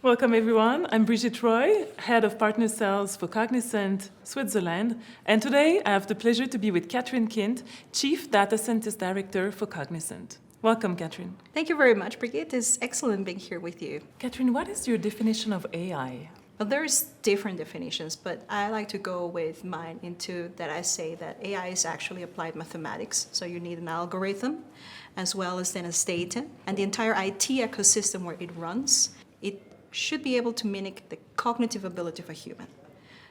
Welcome everyone, I'm Brigitte Roy, Head of Partner Sales for Cognizant, Switzerland, and today I have the pleasure to be with Katherin Kind, Chief Data Scientist Director for Cognizant. Welcome, Katherin. Thank you very much, Brigitte. It's excellent being here with you. Katherin, what is your definition of AI? Well, there's different definitions, but I like to go with mine into that I say that AI is actually applied mathematics. So you need an algorithm as well as then as data, and the entire IT ecosystem where it runs, it should be able to mimic the cognitive ability of a human.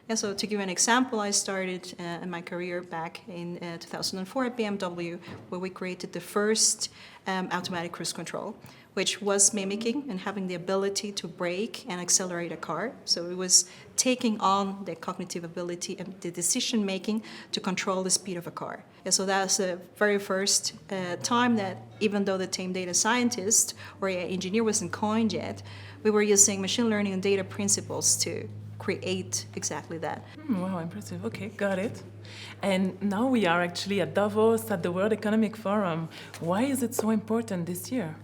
And so to give you an example, I started in my career back in 2004 at BMW, where we created the first automatic cruise control, which was mimicking and having the ability to brake and accelerate a car. So it was taking on the cognitive ability and the decision making to control the speed of a car. And so that's the very first time that, even though the term data scientist or AI engineer wasn't coined yet, we were using machine learning and data principles to create exactly that. Wow, impressive. Okay, got it. And now we are actually at Davos at the World Economic Forum. Why is it so important this year?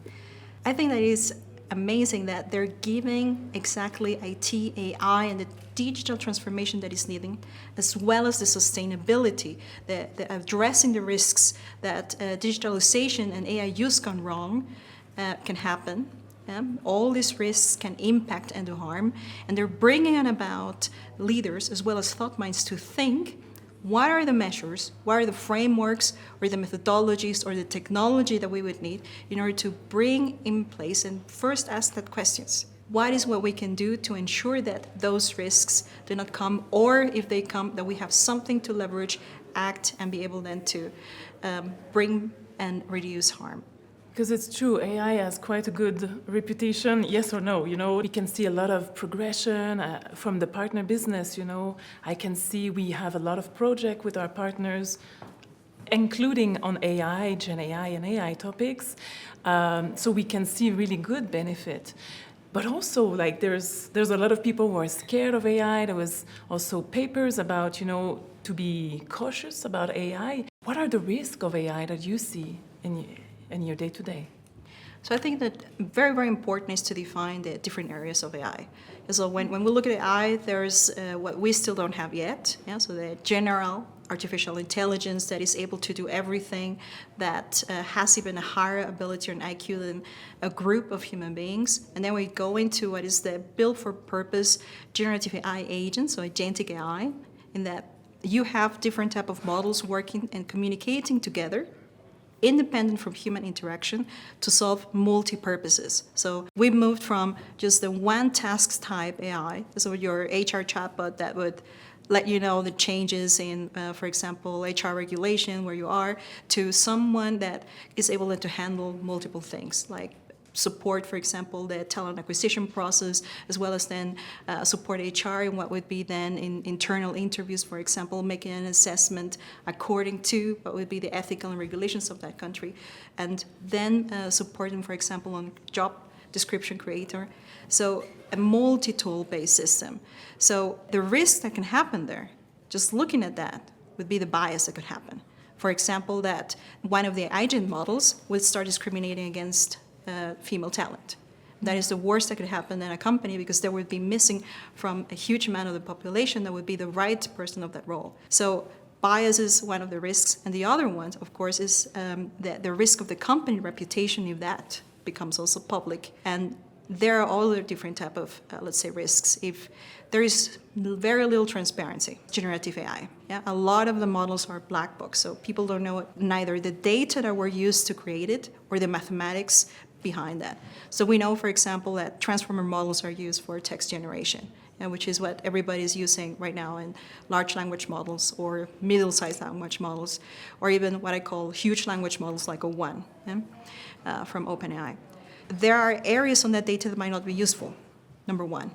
I think that is amazing that they're giving exactly IT, AI, and the digital transformation that is needed, as well as the sustainability, the addressing the risks that digitalization and AI use gone wrong can happen. All these risks can impact and do harm, and they're bringing about leaders as well as thought minds to think, what are the measures, what are the frameworks or the methodologies or the technology that we would need in order to bring in place and first ask that questions. What is what we can do to ensure that those risks do not come, or if they come, that we have something to leverage, act, and be able then to bring and reduce harm. Because it's true, AI has quite a good reputation, yes or no. We can see a lot of progression from the partner business, I can see we have a lot of projects with our partners, including on AI, Gen AI and AI topics. So we can see really good benefit. But also, there's a lot of people who are scared of AI. There was also papers about, to be cautious about AI. What are the risks of AI that you see in your day-to-day? So I think that very, very important is to define the different areas of AI. So when we look at AI, there's what we still don't have yet. So the general artificial intelligence that is able to do everything, that has even a higher ability or an IQ than a group of human beings. And then we go into what is the built-for-purpose generative AI agents, so agentic AI, in that you have different type of models working and communicating together, independent from human interaction, to solve multi-purposes. So we moved from just the one task type AI, so your HR chatbot that would let you know the changes in, for example, HR regulation where you are, to someone that is able to handle multiple things, like support, for example, the talent acquisition process, as well as then support HR in what would be then in internal interviews, for example, making an assessment according to what would be the ethical and regulations of that country, and then support them, for example, on job description creator. So a multi-tool based system. So the risk that can happen there, just looking at that, would be the bias that could happen. For example, that one of the agent models would start discriminating against female talent. That is the worst that could happen in a company, because there would be missing from a huge amount of the population that would be the right person of that role. So bias is one of the risks, and the other one, of course, is the risk of the company reputation if that becomes also public. And there are all the different type of, let's say, risks. If there is very little transparency, generative AI. A lot of the models are black box, so people don't know neither the data that were used to create it or the mathematics behind that. So we know, for example, that transformer models are used for text generation, which is what everybody is using right now in large language models or middle-sized language models, or even what I call huge language models like O1 from OpenAI. There are areas on that data that might not be useful, number one.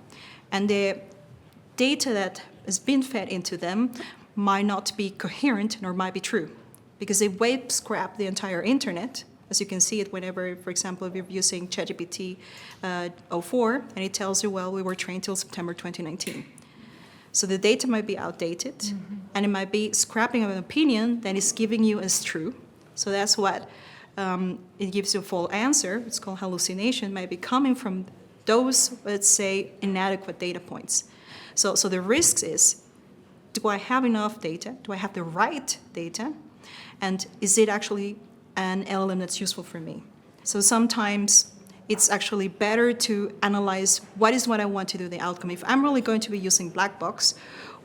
And the data that has been fed into them might not be coherent nor might be true, because they wave scrap the entire internet, as you can see it whenever, for example, if you're using ChatGPT 04, and it tells you, well, we were trained till September 2019. So the data might be outdated, and it might be scrapping of an opinion that is giving you as true. So that's what it gives you a full answer. It's called hallucination, might be coming from those, let's say, inadequate data points. So the risks is, do I have enough data? Do I have the right data? And is it actually an LLM that's useful for me? So sometimes it's actually better to analyze what is what I want to do, the outcome. If I'm really going to be using black box,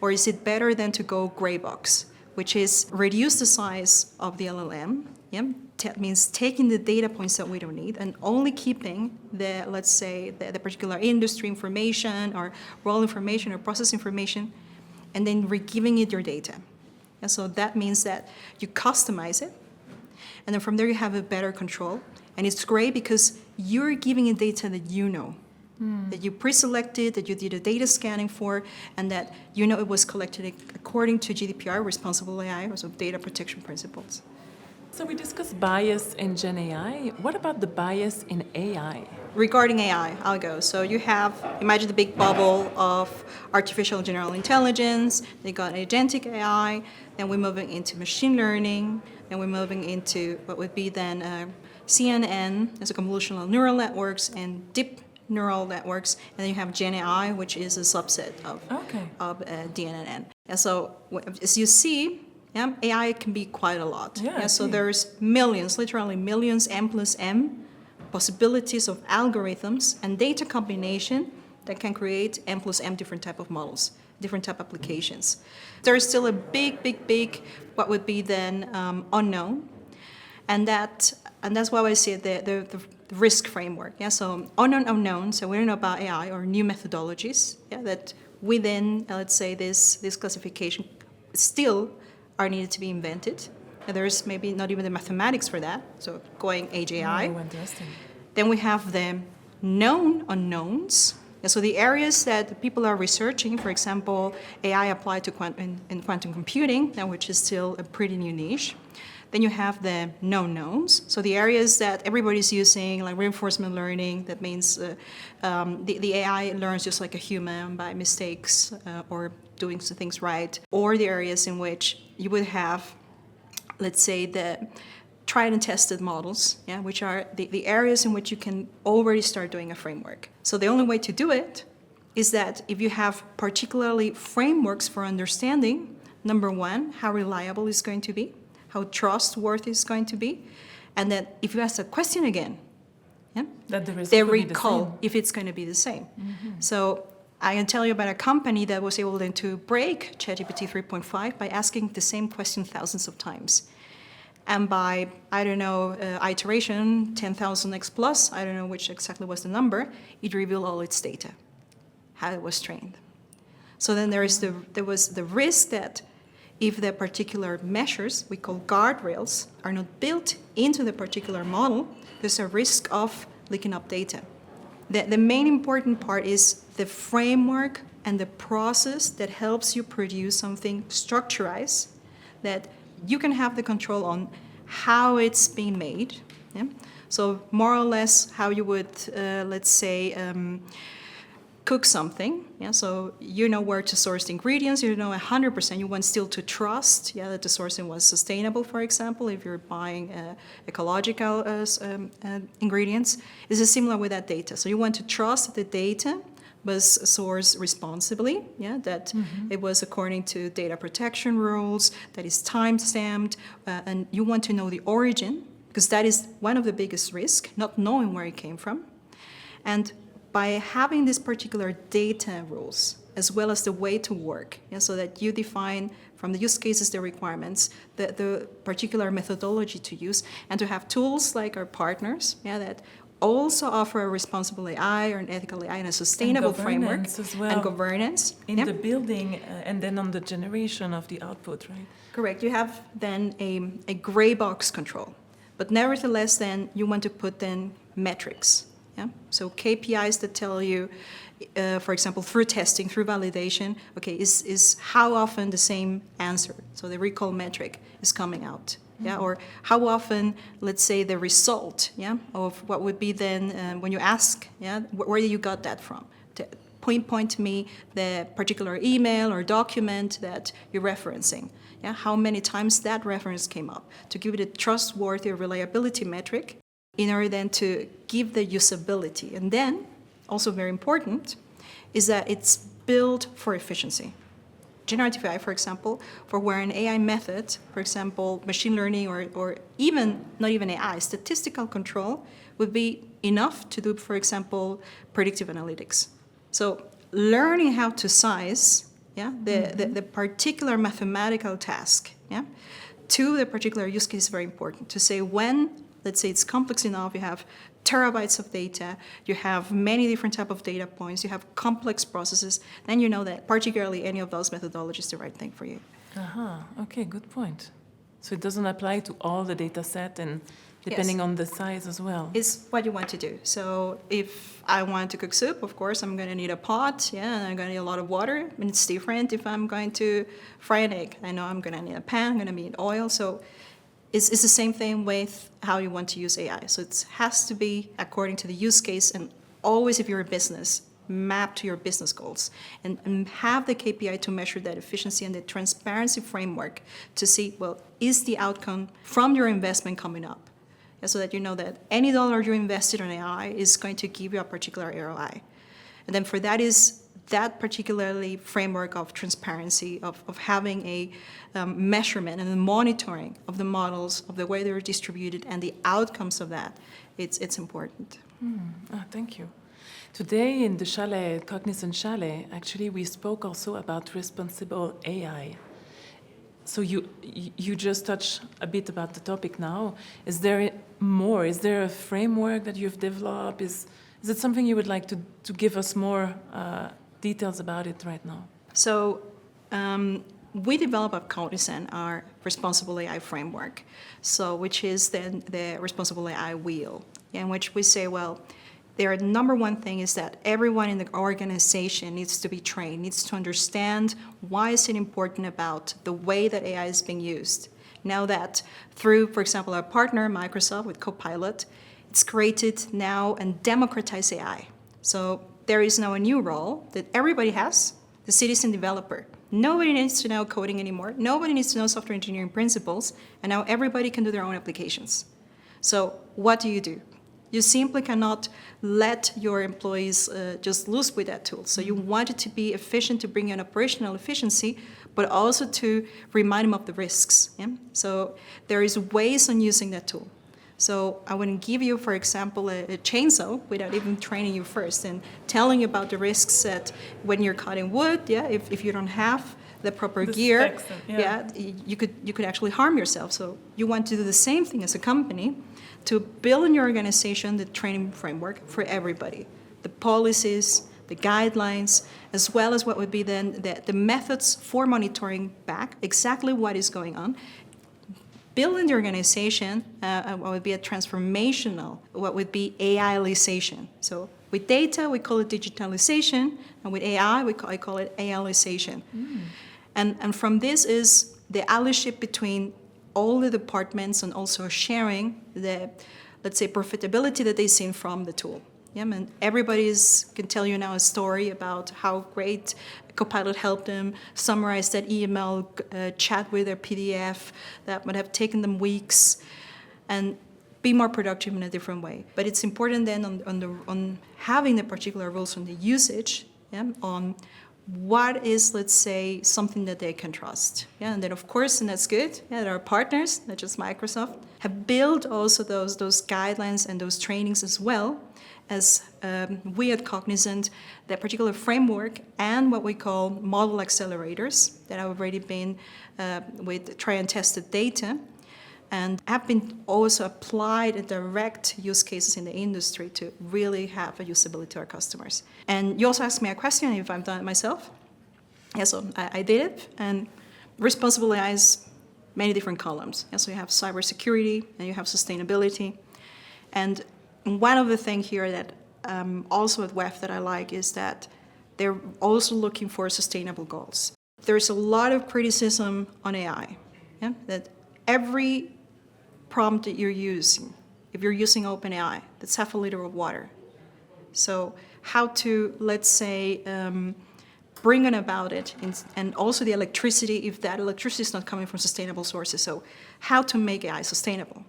or is it better than to go gray box, which is reduce the size of the LLM. Yeah? That means taking the data points that we don't need and only keeping the, let's say, the particular industry information or role information or process information, and then re-giving it your data. And so that means that you customize it, and then from there you have a better control. And it's great because you're giving it data that you know, that you pre-selected, that you did a data scanning for, and that you know it was collected according to GDPR, responsible AI, also data protection principles. So we discussed bias in Gen AI. What about the bias in AI? Regarding AI, I'll go. So you have, imagine the big bubble of artificial general intelligence, they got agentic AI, then we're moving into machine learning, then we're moving into what would be then CNN, as a convolutional neural networks, and deep neural networks, and then you have Gen AI, which is a subset of DNN. And so as you see, AI can be quite a lot. So there's millions, literally millions, M plus M, possibilities of algorithms and data combination that can create M plus M different type of models, different type of applications. There's still a big, what would be then unknown, and that's why I see the risk framework. So unknown, so we don't know about AI or new methodologies. That within, let's say, this classification still are needed to be invented. And there's maybe not even the mathematics for that, so going AGI. Oh, interesting. Then we have the known unknowns. So the areas that people are researching, for example, AI applied to quantum computing, which is still a pretty new niche. Then you have the known knowns. So the areas that everybody's using, like reinforcement learning, that means the AI learns just like a human by mistakes or doing some things right. Or the areas in which you would have, let's say, the tried and tested models, which are the areas in which you can already start doing a framework. So the only way to do it is that if you have particularly frameworks for understanding, number one, how reliable it's going to be, how trustworthy it's going to be, and that if you ask a question again, that they recall if it's going to be the same. So I can tell you about a company that was able then to break ChatGPT 3.5 by asking the same question thousands of times. And by, iteration 10,000x plus, I don't know which exactly was the number, it revealed all its data, how it was trained. So then there was the risk that if the particular measures, we call guardrails, are not built into the particular model, there's a risk of leaking up data. The main important part is the framework and the process that helps you produce something structurized, that you can have the control on how it's being made. So more or less how you would, let's say, cook something. So you know where to source the ingredients. You know 100%. You want still to trust that the sourcing was sustainable, for example, if you're buying ecological ingredients. This is similar with that data. So you want to trust the data was sourced responsibly, that it was according to data protection rules, that is time-stamped, and you want to know the origin, because that is one of the biggest risks, not knowing where it came from. And by having these particular data rules, as well as the way to work, so that you define from the use cases, the requirements, the particular methodology to use, and to have tools like our partners, that also offer a responsible AI or an ethical AI and a sustainable framework as well. And governance. In the building and then on the generation of the output, right? Correct. You have then a gray box control. But nevertheless, then you want to put then metrics. So KPIs that tell you, for example, through testing, through validation, is how often the same answer, so the recall metric, is coming out. Or how often, let's say, the result, of what would be then when you ask, where you got that from? To point to me the particular email or document that you're referencing. How many times that reference came up, to give it a trustworthy or reliability metric in order then to give the usability. And then also very important, is that it's built for efficiency. Generative AI, for example, for where an AI method, for example, machine learning or even, not even AI, statistical control would be enough to do, for example, predictive analytics. So learning how to size the particular mathematical task to the particular use case is very important. To say when, let's say it's complex enough, you have terabytes of data, you have many different type of data points, you have complex processes, then you know that particularly any of those methodologies is the right thing for you. Okay, good point. So it doesn't apply to all the data set and depending on the size as well. It's what you want to do. So if I want to cook soup, of course, I'm going to need a pot, and I'm going to need a lot of water. And it's different if I'm going to fry an egg. I know I'm going to need a pan, I'm going to need oil. So it's the same thing with how you want to use AI. So it has to be according to the use case, and always, if you're a business, map to your business goals and have the KPI to measure that efficiency and the transparency framework to see, well, is the outcome from your investment coming up? So that you know that any dollar you invested in AI is going to give you a particular ROI. And then for that is that particularly framework of transparency, of having a measurement and the monitoring of the models, of the way they're distributed and the outcomes of that, it's important. Thank you. Today in the Chalet, Cognizant Chalet, actually we spoke also about responsible AI. So you just touched a bit about the topic now. Is there more? Is there a framework that you've developed? Is it something you would like to give us more details about it right now? So we developed at Cognizant our responsible AI framework, so which is then the responsible AI wheel, in which we say, well, their number one thing is that everyone in the organization needs to be trained, needs to understand why is it important about the way that AI is being used. Now that through, for example, our partner, Microsoft, with Copilot, it's created now and democratized AI. So there is now a new role that everybody has, the citizen developer. Nobody needs to know coding anymore. Nobody needs to know software engineering principles. And now everybody can do their own applications. So what do? You simply cannot let your employees just loose with that tool. So you want it to be efficient, to bring in operational efficiency, but also to remind them of the risks. Yeah? So there is ways on using that tool. So I wouldn't give you, for example, a chainsaw without even training you first and telling you about the risks that when you're cutting wood, if you don't have the proper gear, you could actually harm yourself. So you want to do the same thing as a company, to build in your organization the training framework for everybody, the policies, the guidelines, as well as what would be then the methods for monitoring back exactly what is going on. Build in the organization what would be a transformational, what would be AIization. So with data, we call it digitalization, and with AI, I call it AIization. And from this is the allyship between all the departments and also sharing the, let's say, profitability that they've seen from the tool. And everybody can tell you now a story about how great Copilot helped them summarize that email, chat with their PDF that would have taken them weeks, and be more productive in a different way. But it's important then on having the particular rules on the usage, on what is, let's say, something that they can trust. And then, of course, and that's good, that our partners, not just Microsoft, have built also those guidelines and those trainings as well as we at Cognizant, that particular framework and what we call model accelerators that have already been with try and tested data and have been also applied in direct use cases in the industry to really have a usability to our customers. And you also asked me a question if I've done it myself. Yeah, so I did it. And responsible AI is many different columns. Yeah, so you have cybersecurity and you have sustainability. And one of the things here that also at WEF that I like is that they're also looking for sustainable goals. There's a lot of criticism on AI, that every prompt that you're using, if you're using OpenAI, that's half a liter of water. So how to, let's say, bring on about it, and also the electricity, if that electricity is not coming from sustainable sources. So how to make AI sustainable.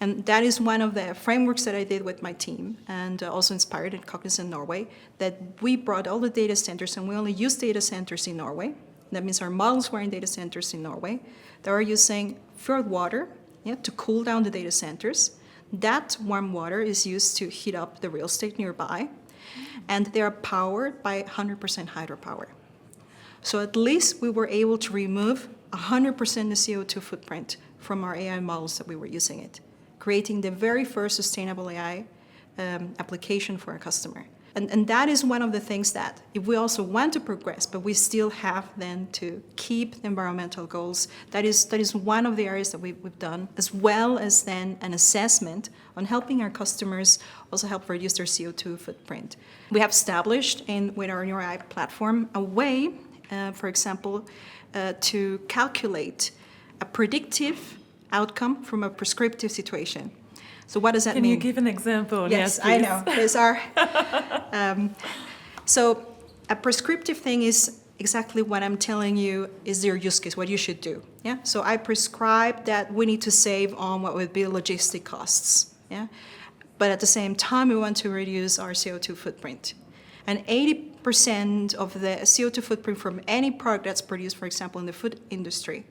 And that is one of the frameworks that I did with my team, and also inspired at Cognizant Norway, that we brought all the data centers, and we only use data centers in Norway. That means our models were in data centers in Norway. They are using fjord water, to cool down the data centers. That warm water is used to heat up the real estate nearby, and they are powered by 100% hydropower. So at least we were able to remove 100% the CO2 footprint from our AI models that we were using it, creating the very first sustainable AI application for a customer. And that is one of the things that, if we also want to progress, but we still have then to keep the environmental goals, that is one of the areas that we've done, as well as then an assessment on helping our customers also help reduce their CO2 footprint. We have established with our NeuroAI platform a way, for example, to calculate a predictive outcome from a prescriptive situation. So what does that mean? Can you give an example? Yes, I know. These are. So a prescriptive thing is exactly what I'm telling you is your use case, what you should do. Yeah. So I prescribe that we need to save on what would be logistic costs. Yeah. But at the same time, we want to reduce our CO2 footprint. And 80% of the CO2 footprint from any product that's produced, for example, in the food industry,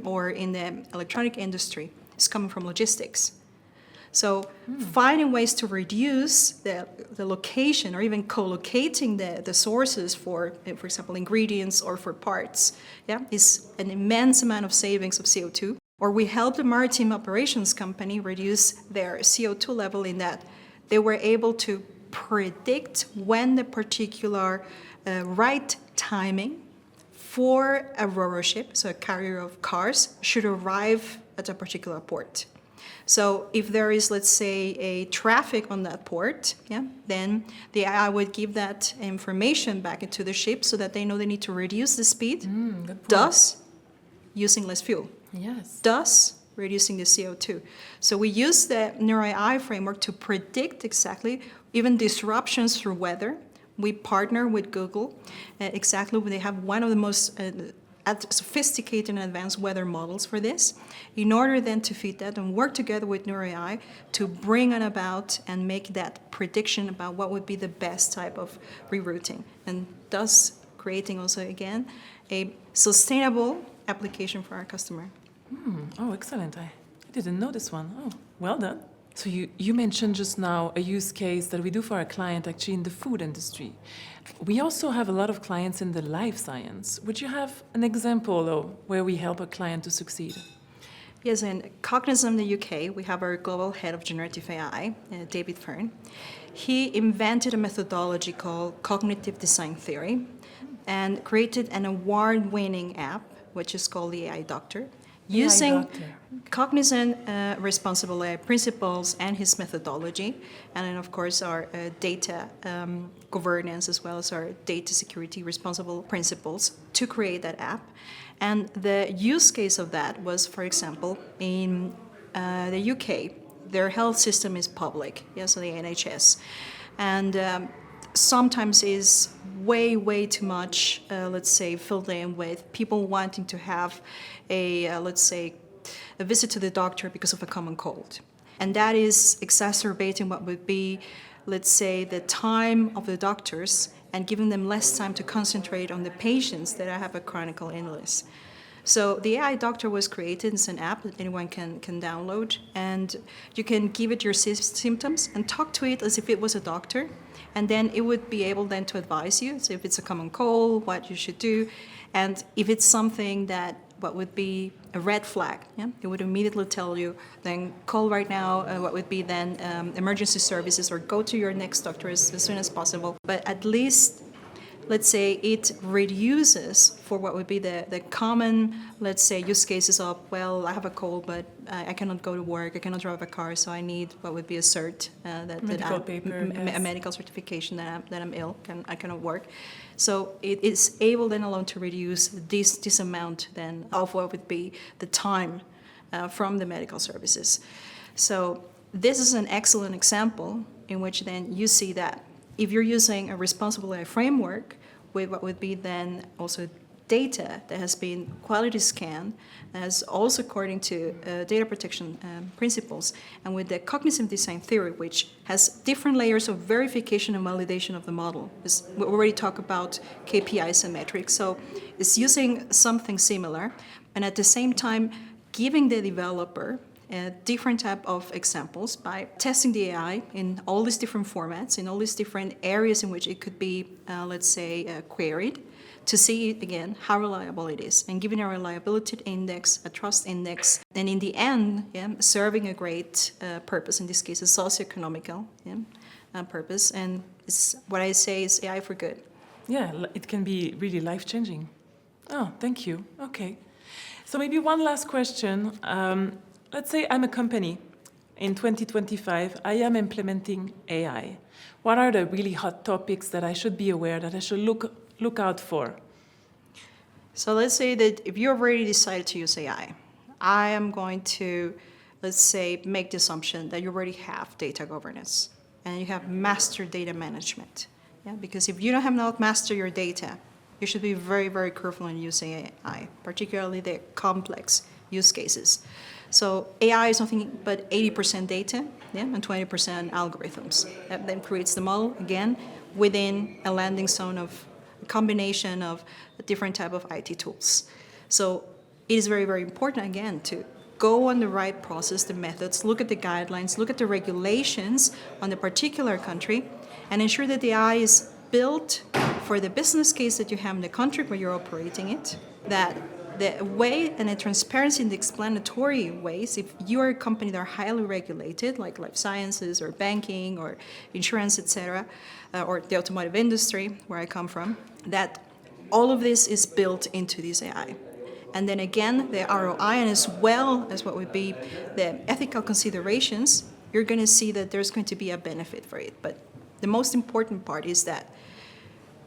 or in the electronic industry, is coming from logistics. So finding ways to reduce the location, or even co-locating the sources for example, ingredients or for parts, is an immense amount of savings of CO2. Or we helped the maritime operations company reduce their CO2 level in that they were able to predict when the particular right timing for a ro-ro ship, so a carrier of cars, should arrive at a particular port. So if there is, let's say, a traffic on that port, then the AI would give that information back into the ship so that they know they need to reduce the speed, thus using less fuel. Yes. Thus reducing the CO2. So we use the NeuroAI framework to predict exactly even disruptions through weather. We partner with Google. Exactly, they have one of the most sophisticated and advanced weather models for this, in order then to feed that and work together with NeuroAI to bring on about and make that prediction about what would be the best type of rerouting, and thus creating also, again, a sustainable application for our customer. Oh, excellent. I didn't know this one. Oh, well done. So you mentioned just now a use case that we do for our client actually in the food industry. We also have a lot of clients in the life science. Would you have an example of where we help a client to succeed? Yes, in Cognizant in the UK, we have our global head of generative AI, David Fern. He invented a methodology called cognitive design theory and created an award-winning app, which is called the AI Doctor, using Cognizant responsible AI principles and his methodology, and then of course our data governance as well as our data security responsible principles to create that app. And the use case of that was, for example, in the UK, their health system is public, so the NHS, and sometimes is way too much, let's say, filled in with people wanting to have a, let's say, a visit to the doctor because of a common cold. And that is exacerbating what would be, let's say, the time of the doctors and giving them less time to concentrate on the patients that have a chronic illness. So the AI Doctor was created. It's an app that anyone can download, and you can give it your symptoms and talk to it as if it was a doctor, and then it would be able then to advise you. So if it's a common cold, what you should do, and if it's something that what would be a red flag, it would immediately tell you, then call right now, what would be then emergency services, or go to your next doctor as soon as possible. But at least, let's say, it reduces for what would be the common, let's say, use cases of, well, I have a cold, but I cannot go to work, I cannot drive a car, so I need what would be a cert, a medical certification that I'm ill, I cannot work. So it is able then alone to reduce this amount then of what would be the time from the medical services. So this is an excellent example in which then you see that if you're using a responsible AI framework with what would be then also data that has been quality scanned, as also according to data protection principles, and with the Cognizant design theory, which has different layers of verification and validation of the model. We already talked about KPIs and metrics, so it's using something similar, and at the same time giving the developer different type of examples by testing the AI in all these different formats, in all these different areas in which it could be, let's say, queried, to see, again, how reliable it is, and giving a reliability index, a trust index, and in the end, serving a great purpose, in this case, a socioeconomical purpose, and it's, what I say is AI for good. Yeah, it can be really life-changing. Oh, thank you. Okay. So maybe one last question. Let's say I'm a company. In 2025, I am implementing AI. What are the really hot topics that I should be aware, that I should look out for? So let's say that if you've already decided to use AI, I am going to, let's say, make the assumption that you already have data governance and you have mastered data management. Yeah? Because if you have not mastered your data, you should be very, very careful in using AI, particularly the complex use cases. So AI is nothing but 80% data, and 20% algorithms. That then creates the model, again, within a landing zone of a combination of different type of IT tools. So it is very, very important, again, to go on the right process, the methods, look at the guidelines, look at the regulations on the particular country, and ensure that the AI is built for the business case that you have in the country where you're operating it, that the way and the transparency in the explanatory ways, if you are a company that are highly regulated, like life sciences or banking or insurance, etc., or the automotive industry, where I come from, that all of this is built into this AI. And then again, the ROI, and as well as what would be the ethical considerations, you're going to see that there's going to be a benefit for it. But the most important part is that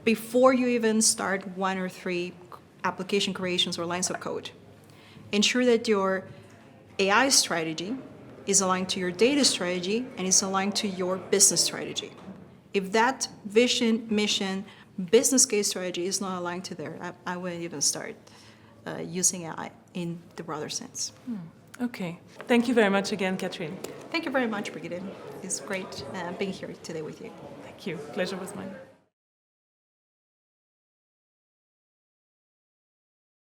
before you even start 1 or 3 application creations or lines of code, ensure that your AI strategy is aligned to your data strategy and is aligned to your business strategy. If that vision, mission, business case strategy is not aligned to there, I wouldn't even start using AI in the broader sense. Okay. Thank you very much again, Katherin. Thank you very much, Brigitte. It's great being here today with you. Thank you. Pleasure was mine.